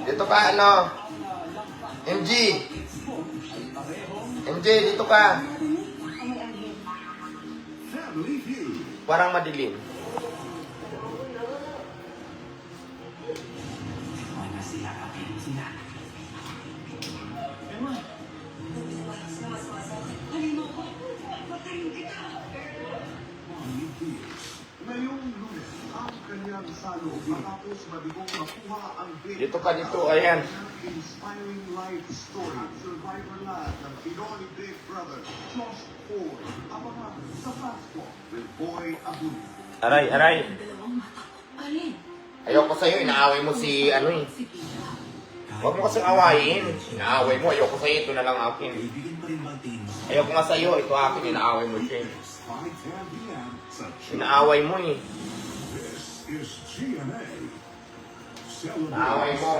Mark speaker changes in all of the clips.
Speaker 1: Dito ka, ano? MG. MG, dito ka. Parang madilim. Dito ka, dito, ayan.
Speaker 2: Inspiring life story. Survivor lahat ng Pinoy Big Brother, Josh Ford. Abangan sa Fastball with Boy Abun.
Speaker 1: Aray, aray. Ayoko sa'yo, inaaway mo si, ano eh. Huwag mo kasing awayin. Inaaway mo, ayoko sa'yo, ito na lang akin. Ayoko nga sa'yo, ito akin, inaaway mo siya. Inaaway mo eh.
Speaker 2: This is GMA.
Speaker 1: Naaway
Speaker 2: Celebrating
Speaker 1: mo.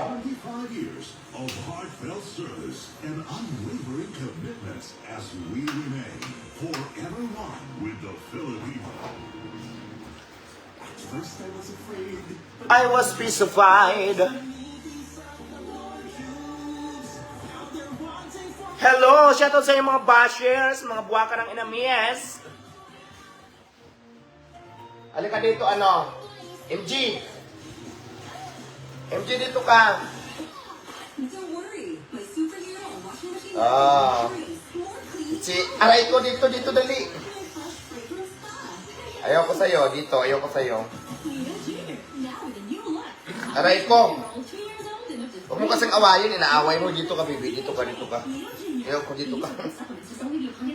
Speaker 2: 75 years of heartfelt service and unwavering commitment as we remain forever one with the Filipino. At first I was afraid, but
Speaker 1: I was petrified. Hello! Shoutout sa inyo mga bashers, mga buwaka ng inamies. Halika dito, ano? MG! MG, dito ka.
Speaker 3: Don't worry, my superhero washing machine
Speaker 1: Ah.
Speaker 3: more clean.
Speaker 1: Si, aray ko dito, dito, dali. Ayoko sa'yo, dito, ayoko sa'yo.
Speaker 3: Now with a new look.
Speaker 1: Aray ko.
Speaker 3: 2 years old and up to
Speaker 1: Huwag mo kasing awayin, inaaway mo. Dito ka, baby. Dito ka, dito ka. Ayoko, dito ka.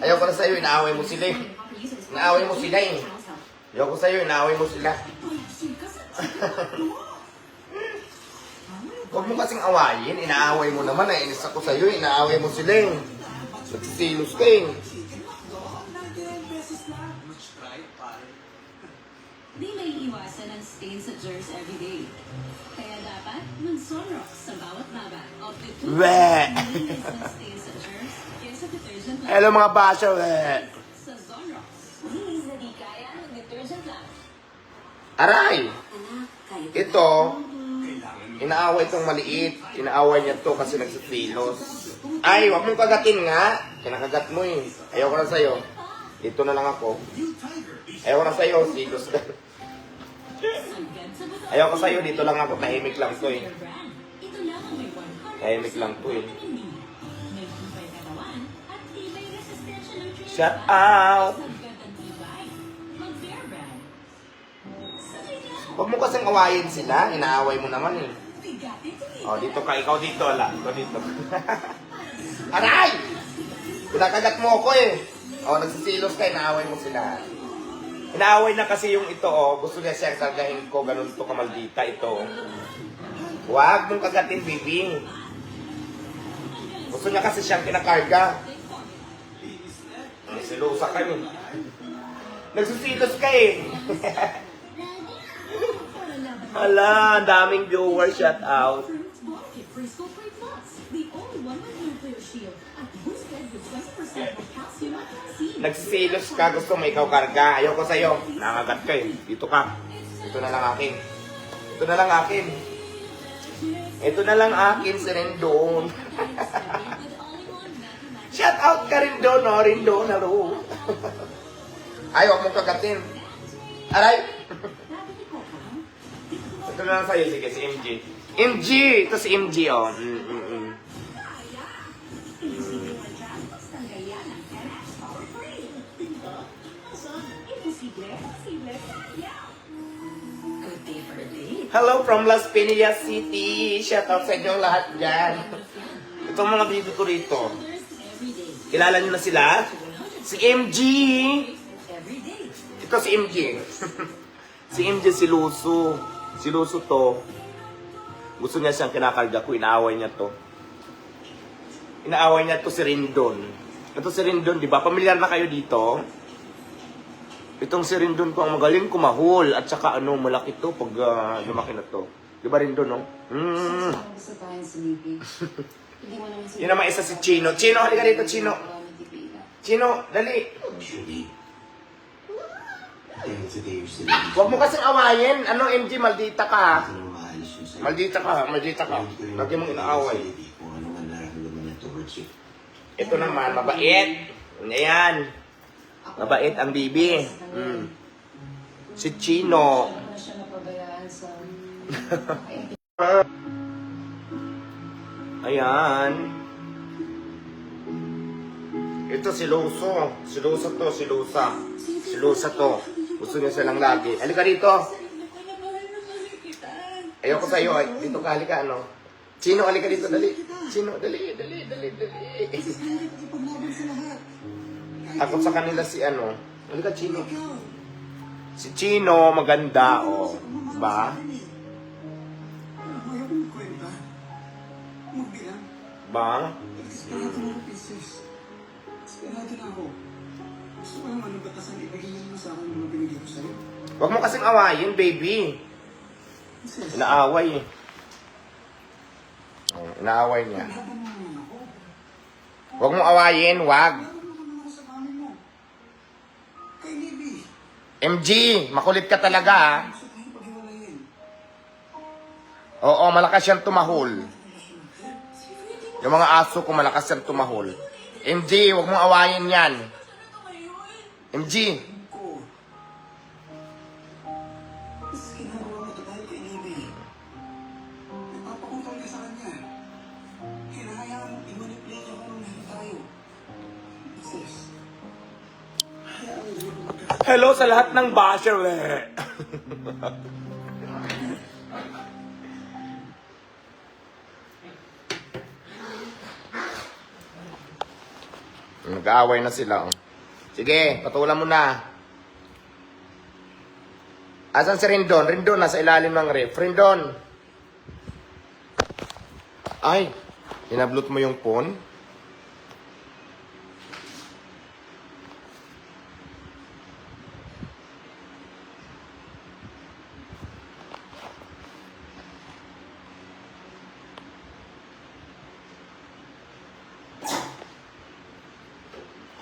Speaker 1: Ayoko na sa'yo, inaaway mo sila eh. Inaaway mo sila eh. Ayoko sa'yo, inaaway mo sila. Huwag mo kasing awayin, inaaway mo naman eh. Inis ako sa'yo, inaaway mo sila eh. Nagsisilos ka eh.
Speaker 3: Di may iwasan ang stains sa jers everyday. Kaya dapat mag-Sunrock sa bawat baba. Up to 2
Speaker 1: Weh!
Speaker 3: stains sa jers kaysa detergent lang.
Speaker 1: Hello mga basher eh.
Speaker 3: Sa Sunrock. Linis na di kaya ng detergent lang.
Speaker 1: Aray!
Speaker 3: Anak, kaya
Speaker 1: Ito, inaaway itong maliit. Inaaway niya to kasi nagsisilos. Ay, wag mong kagatin nga. Kinakagat mo eh. Ayoko na sa'yo. Dito na lang ako. Ayoko na sa'yo, silos ka. Ayoko sa'yo, dito lang ako. Tahimik lang to eh.
Speaker 3: Ito lang ang may 100%
Speaker 1: Tahimik lang to eh.
Speaker 3: may tibay katawan at tibay resistensya nutrition.
Speaker 1: Shut out!
Speaker 3: Sagad ang tibay. Mag-Bear Brand. Sabay na.
Speaker 1: Huwag mo kasing awayin sila. Inaaway mo naman eh.
Speaker 3: Bigatin to
Speaker 1: Oh, dito ka. Ikaw dito. Ala. Ikaw dito. Aray! Pinakagat mo ako eh. Oh, nagsisilos ka. Inaaway mo sila. Inaaway na kasi yung ito, oh. Gusto niya siyang kargahin ko. Ganun to kamaldita ito. Huwag mong kagatin, baby. Gusto niya kasi siyang kinakarga. Silusa ka eh. Nagsisilos ka eh. Hala, ang daming viewers. Shout out.
Speaker 3: Frisco Free Plus, the only one with nuclear shield at boosted with 20% of calcium at calcium.
Speaker 1: Nagsisilos ka, gusto mo ikaw karga. Ayoko sa'yo. Nangagat ka eh. Dito ka. Ito na lang akin. Ito na lang akin. Ito na lang akin si Rendon. Shout out ka Rendon, no? Rendon, hello. Ay, huwag mong kagatin. Aray! Ito na lang sa'yo. Sige, si MG. MG! Ito si MG, oh.
Speaker 3: Good day for a date.
Speaker 1: Hello from Las Piñas City. Shout out sa inyong lahat dyan. Itong mga bibi ko rito.
Speaker 3: Every day.
Speaker 1: Kilala nyo na sila? Si MG!
Speaker 3: Every day.
Speaker 1: Ito si MG. Si MG si Luso. Si Luso to. Gusto niya siyang kinakarga ko. Inaaway niya to. Inaaway niya to si Rendon. Ito si Rendon, di ba? Pamilyar na kayo dito? Itong si Rendon ko ang magaling kumahol. At saka ano, malaki to pag lumaki na to. Di ba Rendon, no?
Speaker 3: Gusto tayo sa Libi. Hindi mo naman
Speaker 1: Yun naman isa si Chino. Chino, halika dito, Chino. Chino, dali. Huwag mo kasing awayin. Ano, MG, maldita ka. Maldita ka, maldita ka. Lagi mong inaaway.
Speaker 4: Kung ano man nararamdaman niya towards you.
Speaker 1: Ito naman, mabait. Ayan. Mabait ang bibi. Si Chino.
Speaker 5: Wala siya napabayaan sa...
Speaker 1: Ayan. Ito si Luso. Si Luso to, si Lusa. Si Lusa to. Gusto niya silang lagi. Halika dito. Ayoko sa'yo. Ay, dito ka, halika, ano. Chino, halika dito, dali. Chino, dali. Takot sa kanila si ano. Halika, Chino. Si Chino, maganda, oh. Ba? Ba? Huwag mo kasing awayin, baby. Inaaway eh. Oh, inaaway niya. Huwag mo awayin, wag. MG, makulit ka talaga ha. Oo, malakas siyang tumahol. Yung mga aso ko malakas siyang tumahol. MG, huwag mong awayin yan. MG. Hello sa lahat ng basher, eh. Nag-aaway na sila. Oh. Sige, patulan mo na. Asan si Rindon? Rindon, nasa ilalim ng ref. Rindon. Ay, inablot mo yung phone?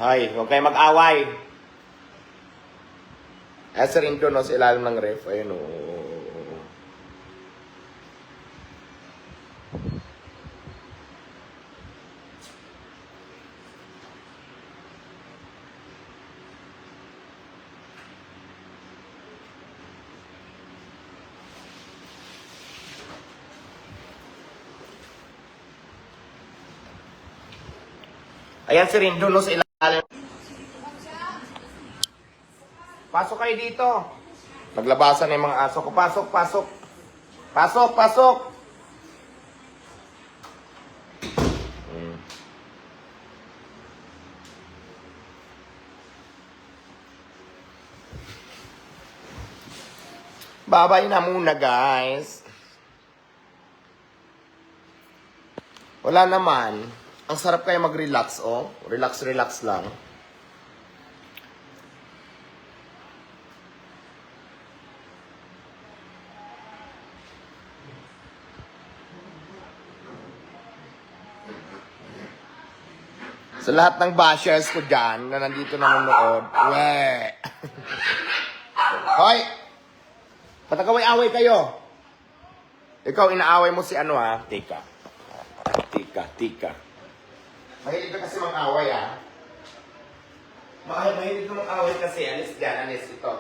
Speaker 1: Hay, huwag kayo mag-away. Asa rin doon, no, sa ilalim ng ref. Ayun, oh. Ayan si Rindo, no, sa ilalim. Pasok kayo dito. Naglabasan na yung mga aso ko. Pasok. Babay na muna, guys. Wala naman. Ang sarap kayo mag-relax, oh. Relax lang. Sa lahat ng bashers ko dyan na nandito nanonood, Hoy! Patagaway-away kayo. Ikaw, inaaway mo si ano ha? Tika. Mahilig ka kasi mang-away ha? Mahilig ka mang-away kasi. Alis dyan, ito.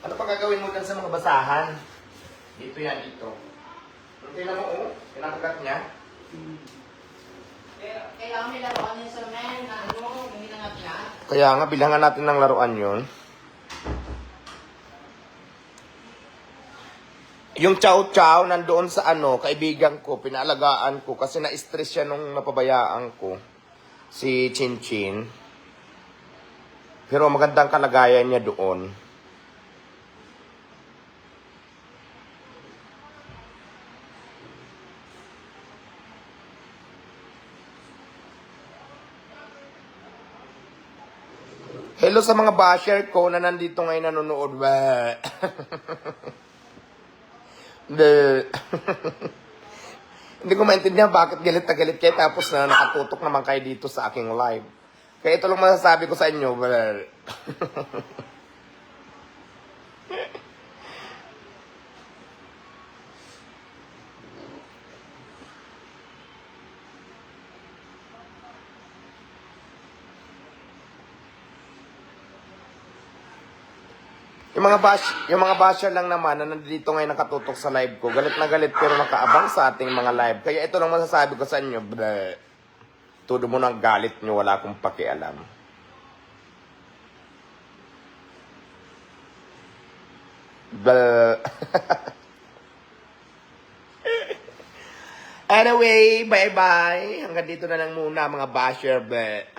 Speaker 1: Ano pa gagawin mo dyan sa mga basahan? Dito yan, dito. Tingnan mo, oh. Pinakagat niya.
Speaker 5: Kailangan may laruan yun sa men na ano, may hinangat niya.
Speaker 1: Kaya nga, bilangan natin ng laruan yun. Yung chow-chow nandoon sa ano, kaibigan ko, pinaalagaan ko kasi na-stress siya nung napabayaan ko. Si Chinchin. Pero magandang kalagayan niya doon. Hello sa mga basher ko na nandito ngayon nanonood. Hindi ko maintindihan bakit galit na galit kayo tapos na nakatutok naman kayo dito sa aking live. Kaya ito lang masasabi ko sa inyo, brother. Yung mga basher lang naman na nandito ngayon nakatutok sa live ko, galit na galit pero nakaabang sa ating mga live. Kaya ito lang masasabi ko sa inyo, brother. Todo mo ng galit nyo, wala akong pakialam. Blah. Anyway, bye-bye. Hanggang dito na lang muna mga basher. Blah.